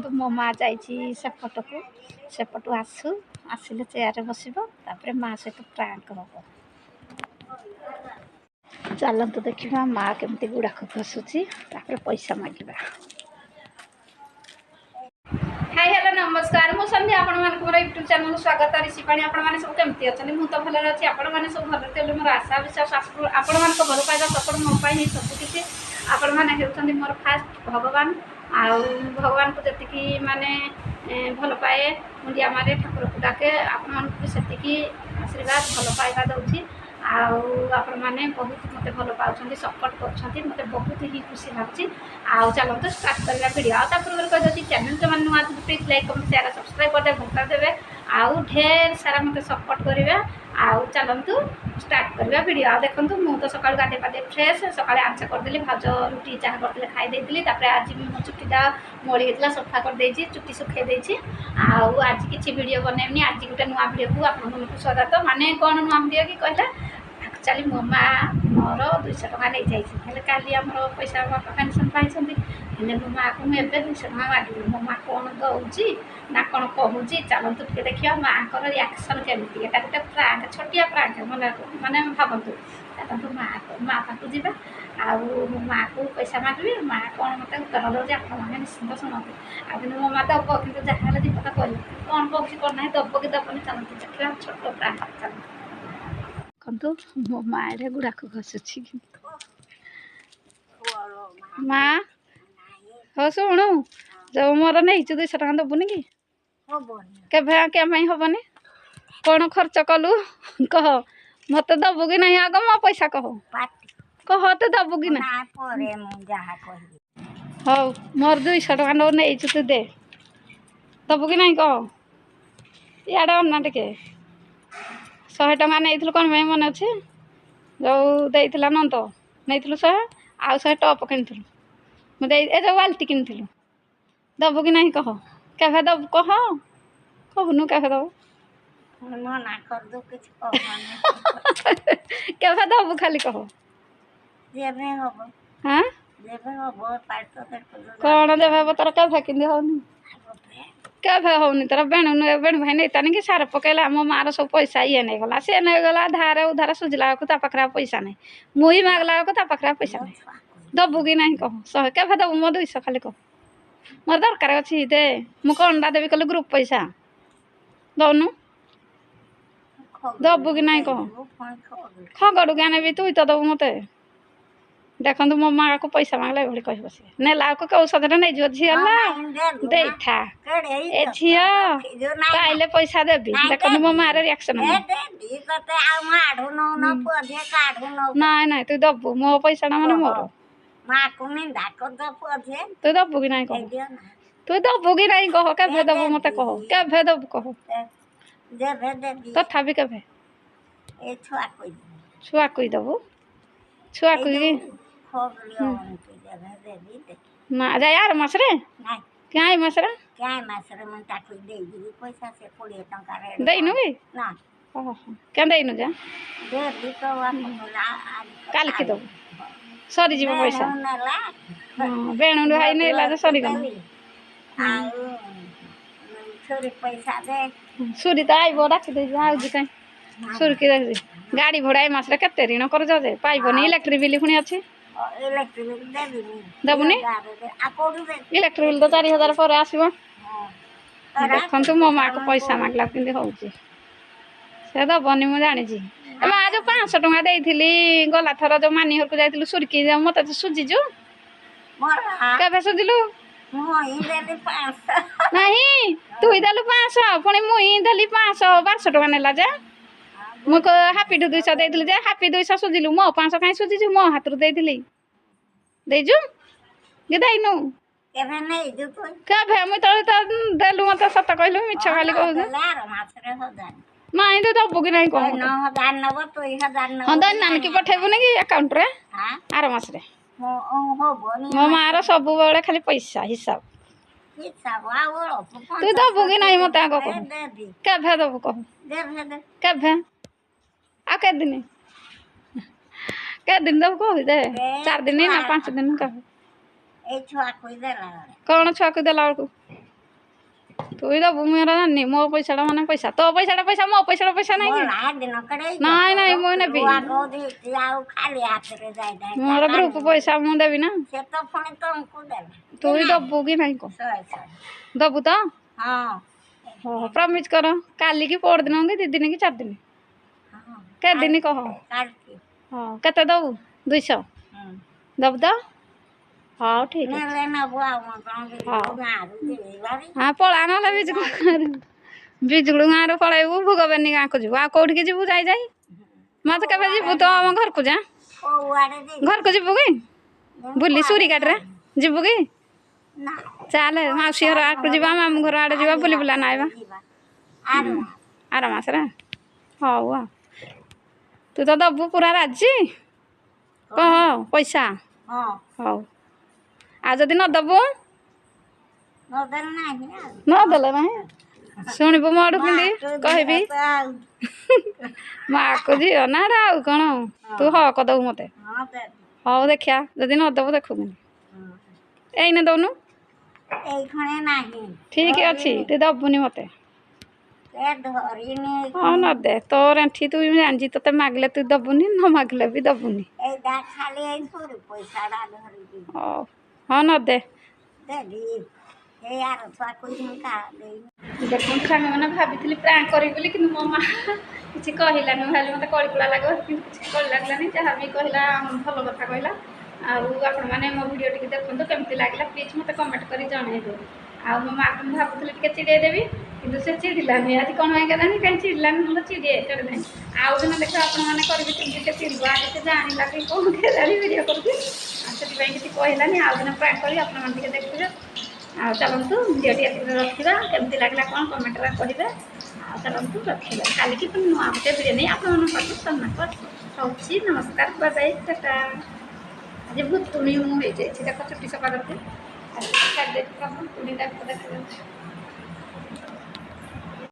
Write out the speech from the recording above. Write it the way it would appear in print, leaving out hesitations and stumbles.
ଦେଖନ୍ତୁ ମୋ ମା ଯାଇଛି ସେପଟକୁ ସେପଟୁ ଆସିଲେ ଚେୟାରରେ ବସିବ ତାପରେ ମା ସହିତ ପ୍ରାଙ୍କ ହବ। ଚାଲନ୍ତୁ ଦେଖିବା ମା କେମିତି ଗୁଡ଼ାକ ଘଷୁଛି ତାପରେ ପଇସା ମାଗିବା। हाय हेलो नमस्कार मु संध्या आपण मान मोर यूट्यूब चैनल स्वागत ऋषिपाणी आपण माने सब केमती अछन मु तो भले अछि आपण माने सब भले तेले मोर आशा विश्वास आपण मान को भल पाइबा सपोर्ट मो पाइ ही सब किछि आपण माने हेउछन मोर फास्ट भगवान आउ भगवान को जति माने भल पाए मुंडिया मारे ठाकुर को डाके आपण मान को सेति आशीर्वाद भल पाइबा दउछि आउ आपण माने बहुत मते भल पाउछन्ती सपोर्ट करछन्ती मते बहुत ही खुशी लागछि। आउ चलो तो स्टार्ट करला वीडियो आ पूर्व कह जति चैनल के माने नुआ please like comment share subscribe कर दे भूलता देबे आउ ढेर सारा मते सपोर्ट करिवे। आउ चलंतु स्टार्ट करबा वीडियो आ देखंतु मु तो सकाळ गाधे पादे फ्रेश सकाळे आंसर कर देली भाज रुटी चाह करते खाई देली तापर आज मो चुट्टीटा मोड़ी हेतला सफा कर देछि चुट्टी सुखे देछि आउ आज किछि वीडियो बनेबनी आज गोटे नुआ वीडियो को आपन को स्वागत माने कोन नुआ वीडियो की कहला एक्चुअली मो मा मोर 200 टका नै जाइछि हेले काली हमर पैसा पेंशन पाइछन्ती हेले मो मा को एबे 200 टका मागिली मो मा कोन दउछि ना कोन कहूछि चलंतु टिके देखिया मा कर रिएक्शन केमिति एटा गोटे प्रांक छोटिया प्रांक माने भाबंतु चलंतु मा पाखु जिबा आउ मो मा को पैसा मागबी मा कोन मते उत्तर दउछि आपण माने निश्चित सुनतु आ किनु मो मा दब किनु जहाले दिपता करी कोन कहूछि कोन नै दब कि दबनी चलंतु देखिया छोटो प्रांक चलंतु कंतु मो मारे गुड़ाक घसुची माँ हो शुणु जो मोर नहीं 200 टका दबुनि कि केभे हेबनी कौन खर्च कलु कह मत दबु कि नहीं आग मो पैसा कह तो दबु कि ना हो मोर 200 टका नहीं तू दे दबु कि नहीं कह इे अन्ना टे 100 टका नहीं कौन भाई मन अच्छे जो देला नंद नहीं 100 आउ 100 टप कि मुझे जो बाल्टी कि दबु कि नहीं कह केभे दबु कह कहूनु केभे दबु केभे दबु खाली कह हाँ कौन देवे तोर केभे कि होनी केभे होनी तोर बेणु भाई नहीं तानी कि सार पकईला मो मार सब पैसा ये नहीं गला सी नहीं गला धारे उधार सुझला ता पाखे पैसा नहीं मुई मागला ता पाखे पैसा नहीं दबु कि नहीं कह 100 केभे दबु मो 200 खाली कह मोर दरकार अच्छी दे मु कंडा देवी कल ग्रुप पैसा दौनु दबु कि नहीं कह खगड़ू क्या नेबी तु तो दबु मत देखु मो माँ को पैसा मांगला ये कह बस नेला को औषध नहीं जो झीला दे था ए झी पाइले पैसा देवी देखु मो मार रिएक्शन नहीं नहीं तू दबु मो पैसा मैंने मोर तू दबु कि नहीं कह तू दबु कि नहीं कह केभे दबु मत कह केभे दबु कह तथापि केभे छुआ कोई दबु छुआ कोई ना जा यार मसरे क्या मसरे देनु कि क्या देनु जा काल की दबु सरी जीव पैसा बेणु भाई नहीं सरी गल सुरी तो आईब डाक दे कहीं सुर की गाड़ी भड़ा मसरे केते ऋण कर जे पाइबनी इलेक्ट्रिक बिल पुणी अच्छी देबुनि इलेक्ट्रिक बिल तो 4000 पर आसो देखु मो माँ को पैसा मागला कि हूँ से दबनी मुझे जानी माँ जो 500 टका देती गला थर जो मानी घर को जाइलु सुरकी मत सुझीजु केभे सुझिलु नहीं तु देलु 500 पुणी मुई देली 500 1200 टका नेला जा मु हापी 200 देती जे हापी 200 सुझिलु मो 500 कहीं सुझीजु मो हाथ देती देजु कि देनु केभे मुई तो देलु मत सत कहलु मिछ खाली कहू माई तो दबु कि नहीं कह हाँ नानकी पठेबुनि कि अकाउंट रे आर मास रे मो मार सब बेले खाली पैसा हिसाब तू दबु कि नहीं मत आग कह केभे दबु कह केभे आ के दिन दबु कह दे 4 दिन ना 5 दिन कह कौन छुआ को देला बेलू तू ही दबु मुझे जानी मो पैसा माने पैसा तो पैसा मो पैसा नहीं नहीं नहीं मुझे नेबी मोर ग्रुप पैसा मुझे देवी ना तू ही दबु कि नहीं को दबु तो हाँ प्रमिज कर काली की पोड़ दिन कि 2 दिन कि 4 दिन के दिन कह हाँ केते दबु 200 दब तो हाँ ठीक है हाँ पला ना बिजुड़ गाँव पलैबू भोगबेनी गाँ को जीव कौट की जीवु जाई मत के जीवु तो आम घर को जा घर को जीवु कि बुली सूरीघाट रे जीवु कि चल मौसी घर आड़ को जा मामू घर आड़े जा बुली बुला नाइबा आर मास हौ तू तो दबु पूरा राजी कह पैसा हौ आ जदि न दबु नदेले ना शुणबू मोड़ कि कहबी माँ को झील ना आउ कौन तू हक दबु मत हौ देखिया जदि न दबु देखु एने दौनु ठीक अच्छी तू दबुनि मत हाँ न दे तोर एंठी तू जानी ते मागले तू दबुनि न मागले भी दबुनि हाँ न दे देखो सांग मैंने भाभी प्रांक करी कि मो माँ किसी कहलानी भाई मत कड़ा लगे कि कल लगलानी जहाँ भी कहला भल कथा कहला आपण मैंने मो भिडियो टी देखते केमती लगे प्लीज मत कमेंट कर जनइबे आ मो माँ को भावुली टे चिड़ेदेवी कि से चिड़लानी आज कौन कहीं कहीं चिड़लानी मतलब चिड़े चढ़े ना आउ दिन देख आपने करेंगे चिड़ब आज से जाना कि कौन खेलानी भिडियो करुँगी से किसी कहलानी आउ दिन प्रांक कर आपने देखिए आ चलतु भिडियो टी रखा केमती लगला कौन कमेंट करेंगे आ चलतु रखा काली की नुआ गोटे भिडियो नहीं आप सम्मान कर नमस्कार बाय टाटा आज भूतुणी मुझे देख चुटी सफा करते तुणी देखा